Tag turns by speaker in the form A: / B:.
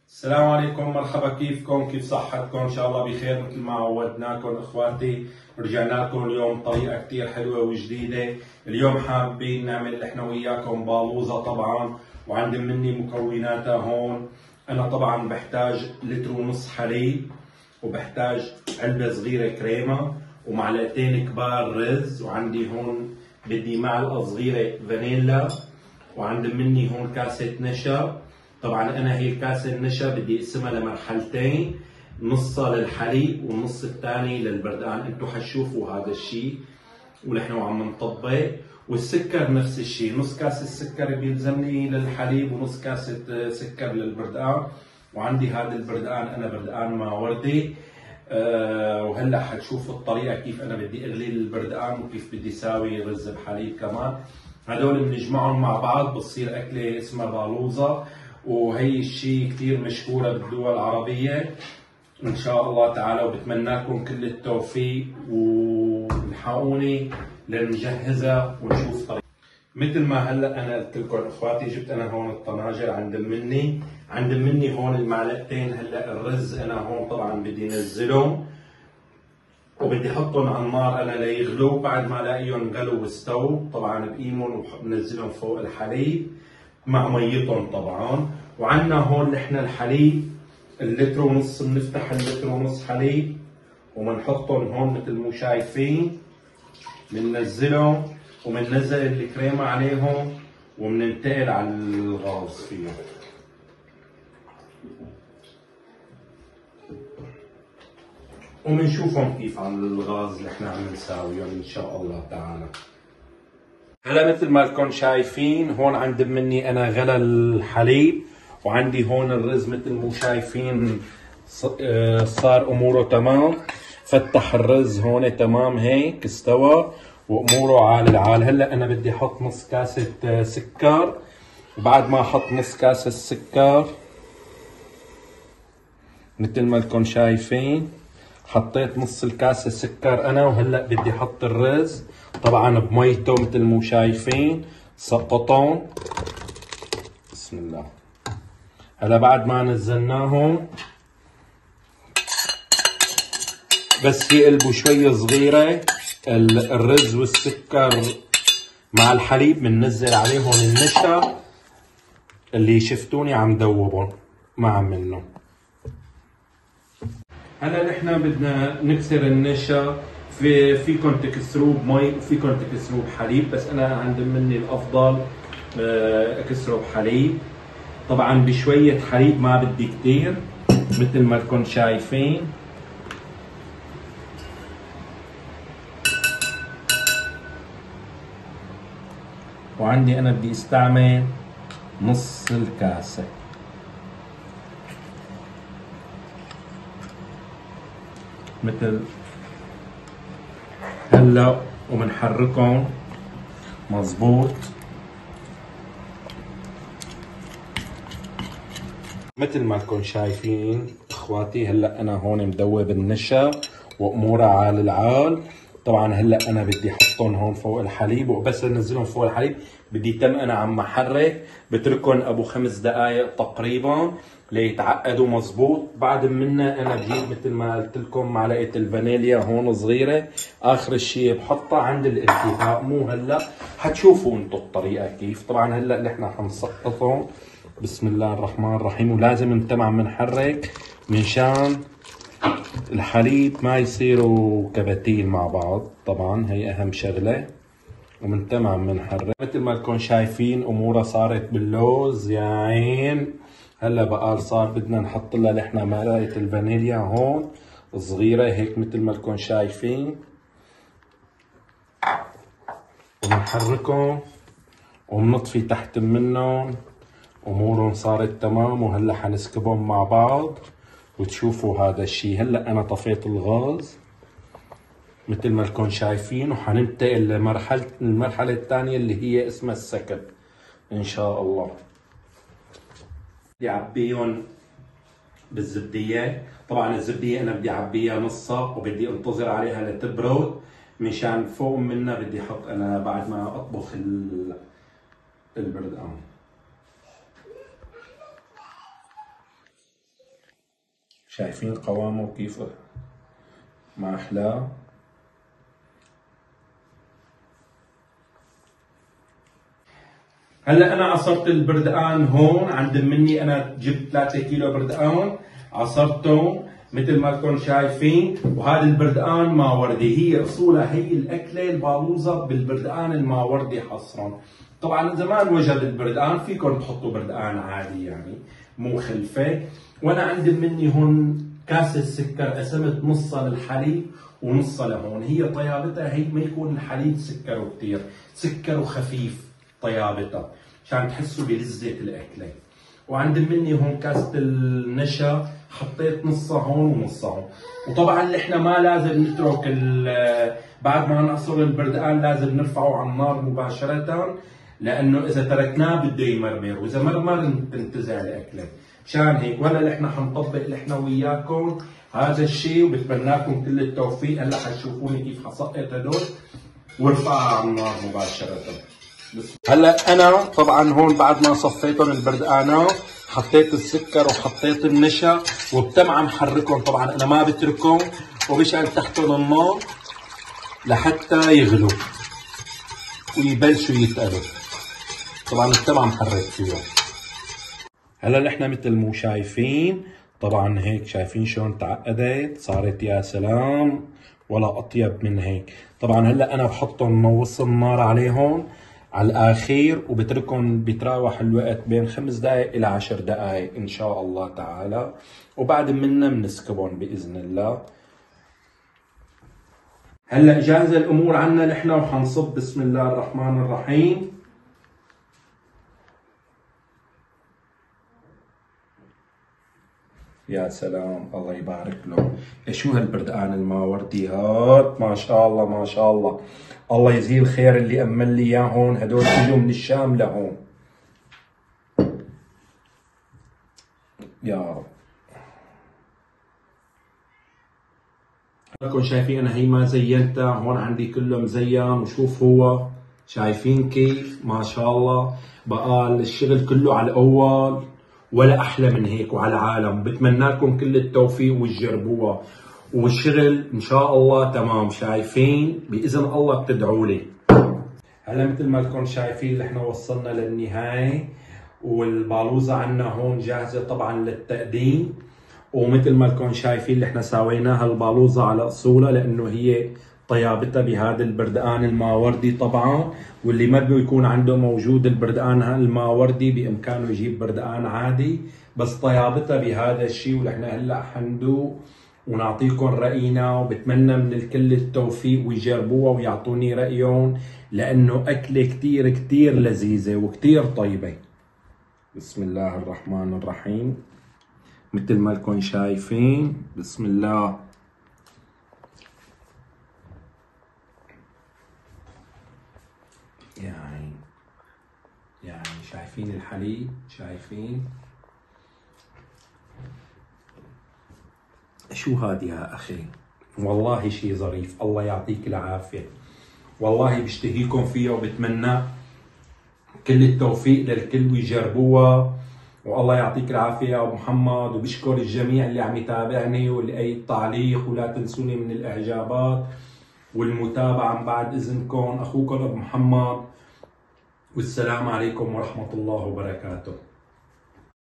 A: السلام عليكم، مرحبا. كيفكم؟ كيف صحتكم؟ ان شاء الله بخير. مثل ما عودناكم اخواتي، رجعنا لكم اليوم بطريقه كثير حلوه وجديده. اليوم حابين نعمل احنا وياكم بالوزه طبعا، وعندي مني مكوناتها هون. انا طبعا بحتاج لتر ونص حليب، وبحتاج علبه صغيره كريمه، ومعلقتين كبار رز، وعندي هون بدي معلقه صغيره فانيلا، وعندي مني هون كاسه نشا. طبعا انا هي الكاسه النشا بدي اقسمها لمرحلتين، نصها للحليب والنص الثاني للبردان. انتم حتشوفوا هذا الشيء ونحن وعم نطبق. والسكر نفس الشيء، نص كاسه السكر بيلزمني للحليب ونص كاسه سكر للبردان. وعندي هذا البردان انا بردان ماوردي. وهلا حتشوفوا الطريقه كيف انا بدي اغلي البردان وكيف بدي اساوي رز بحليب كمان. هدول بنجمعهم مع بعض بتصير اكله اسمها بالوزه، وهي الشيء كثير مشهوره بالدول العربيه ان شاء الله تعالى. وبتمنى لكم كل التوفيق، والحقوني لنجهزها ونشوف طريقة. مثل ما هلا انا قلت لكم اخواتي، جبت انا هون الطناجر عند مني هون المعلقتين. هلا الرز انا هون طبعا بدي نزلهم وبدي احطهم على النار انا ليغلوا. بعد ما الاقيهم غلوا واستووا طبعا بقيمهم وبنزلهم فوق الحليب مع ميتهم طبعا. وعندنا هون نحن الحليب اللتر ونص، بنفتح اللتر ونص حليب وبنحطهم هون مثل ما شايفين، بننزلهم وبننزل الكريمه عليهم وبننتقل على الغاز فيهم. وبنشوفهم كيف على الغاز اللي احنا عم نساويهم ان شاء الله تعالى. هلا مثل ما لكم شايفين هون عند مني انا غلى الحليب، وعندي هون الرز مثل ما شايفين صار اموره تمام. فتح الرز هون تمام هيك استوى واموره عال العال. هلا انا بدي احط نص كاسه سكر، وبعد ما احط نص كاسه السكر مثل ما لكم شايفين حطيت نص الكاسه سكر انا. وهلا بدي احط الرز طبعا بميته مثل ما شايفين، سقطهم. بسم الله. هلا بعد ما نزلناهم بس يقلبوا شويه صغيره الرز والسكر مع الحليب، بننزل عليهم النشا اللي شفتوني عم دوبهم مع منه. هلا نحن بدنا نكسر النشا. فيكم تكسروه بمي وفيكم تكسروه بحليب، بس انا عند مني الافضل اكسره بحليب. طبعا بشويه حليب، ما بدي كثير مثل ما لكم شايفين. وعندي انا بدي استعمل نص الكاسه مثل هلا، وبنحركهم مظبوط مثل ما لكم شايفين اخواتي. هلا انا هون مدوب النشا وامورها عال العال. طبعا هلا انا بدي احطهم هون فوق الحليب، وبس انزلهم فوق الحليب بدي تم انا عم احرك، بتركهم ابو 5 دقائق تقريبا ليتعقدوا مزبوط. بعد منها انا بجيب مثل ما قلت لكم معلقه الفانيليا هون صغيره، اخر شيء بحطها عند الانتهاء، مو هلا، حتشوفوا انتم الطريقه كيف. طبعا هلا نحن حنسقطهم بسم الله الرحمن الرحيم، ولازم انت عم نحرك منشان الحليب ما يصيروا كباتيل مع بعض. طبعا هي اهم شغله، ومن عم نحرك مثل ما لكم شايفين امورها صارت باللوز يا عين. هلا بقى صار بدنا نحط لها نحن معلقه الفانيليا هون صغيره هيك مثل ما لكم شايفين، وبنحركهم وبنطفي تحت منهم. امورهم صارت تمام، وهلا حنسكبهم مع بعض وتشوفوا هذا الشيء. هلا انا طفيت الغاز مثل ما لكم شايفين، وحننتقل المرحله الثانيه اللي هي اسمها السكب ان شاء الله. بدي اعبيهم بالزبديه. طبعا الزبديه انا بدي اعبيها نصها، وبدي انتظر عليها لتبرد. مشان فوق منها بدي احط انا بعد ما اطبخ البردقان. شايفين قوامه كيف ما أحلاه. هلا أنا عصرت البردقان هون عند مني، أنا جبت 3 كيلو بردقان عصرتهم مثل ما انكم شايفين، وهذا البردقان ماوردي، هي اصولها هي الاكله البالوزه بالبردقان الماوردي حصرا. طبعا زمان وجد البردقان فيكم تحطوا بردقان عادي يعني مو خلفه. وانا عندي مني هون كاسه سكر، قسمت نصها للحليب ونصها لهون. هي طيابتها هي ما يكون الحليب سكره كثير، سكره خفيف طيابتها عشان تحسوا بلذة الاكله. وعندي مني هون كاسه النشا، حطيت نصها هون ونصها هون. وطبعا احنا ما لازم نترك بعد ما نعصر البردقان لازم نرفعه على النار مباشره، لانه اذا تركناه بده يمرمر، واذا مرمر تنتزع الاكله. مشان هيك ولا احنا حنطبق احنا وياكم هذا الشيء، وبتمناكم كل التوفيق. هلا حتشوفوني كيف حسقط هدول وارفعها على النار مباشره. هلا انا طبعا هون بعد ما صفيتهم البردقانات حطيت السكر وحطيت النشا وبتم عم حركهم. طبعا انا ما بتركهم وبشعل تحتهم النار لحتى يغلوا ويبلشوا يتقلوا. طبعا بتم عم حرك فيهم. هلا نحن مثل مو شايفين طبعا هيك، شايفين شلون تعقدت صارت؟ يا سلام ولا اطيب من هيك. طبعا هلا انا بحطهم نوص النار عليهم على الاخير وبتركهم بيتراوح الوقت بين 5 دقائق الى 10 دقائق ان شاء الله تعالى، وبعد منا بنسكبهم باذن الله. هلا جاهزه الامور عنا نحن وحنصب. بسم الله الرحمن الرحيم. يا سلام الله يبارك له. شو هالبردقان الماوردي هاد؟ ما شاء الله ما شاء الله. الله يجزيه الخير اللي امن لي اياه هون. هدول اجوا من الشام لهون. يا رب. لكم شايفين انا هي ما زينتها، هون عندي كله مزين. وشوف هو شايفين كيف ما شاء الله بقى الشغل كله على الاول، ولا احلى من هيك وعلى العالم. بتمنى لكم كل التوفيق وتجربوها، والشغل ان شاء الله تمام. شايفين باذن الله بتدعوا لي. هلا مثل ما لكم شايفين احنا وصلنا للنهايه، والبالوزه عنا هون جاهزه طبعا للتقديم. ومثل ما لكم شايفين اللي احنا سويناها البالوزه على اصولها، لانه هي طيابتها بهذا البردقان الماوردي طبعا. واللي ما بده يكون عنده موجود البردقان الماوردي بامكانه يجيب بردقان عادي، بس طيابتها بهذا الشيء. ونحن هلا حندوق ونعطيكم راينا، وبتمنى من الكل التوفيق ويجربوها ويعطوني رايهم، لانه اكله كثير كثير لذيذه وكثير طيبه. بسم الله الرحمن الرحيم. مثل ما لكم شايفين بسم الله. يعني شايفين الحليب؟ شايفين شو هاد يا اخي؟ والله شيء ظريف. الله يعطيك العافيه. والله بشتهيكم فيها وبتمنى كل التوفيق للكل ويجربوها. والله يعطيك العافيه يا ابو محمد. وبشكر الجميع اللي عم يتابعني واللي اي تعليق، ولا تنسوني من الاعجابات والمتابعه. بعد اذنكم اخوكم ابو محمد، والسلام عليكم ورحمه الله وبركاته.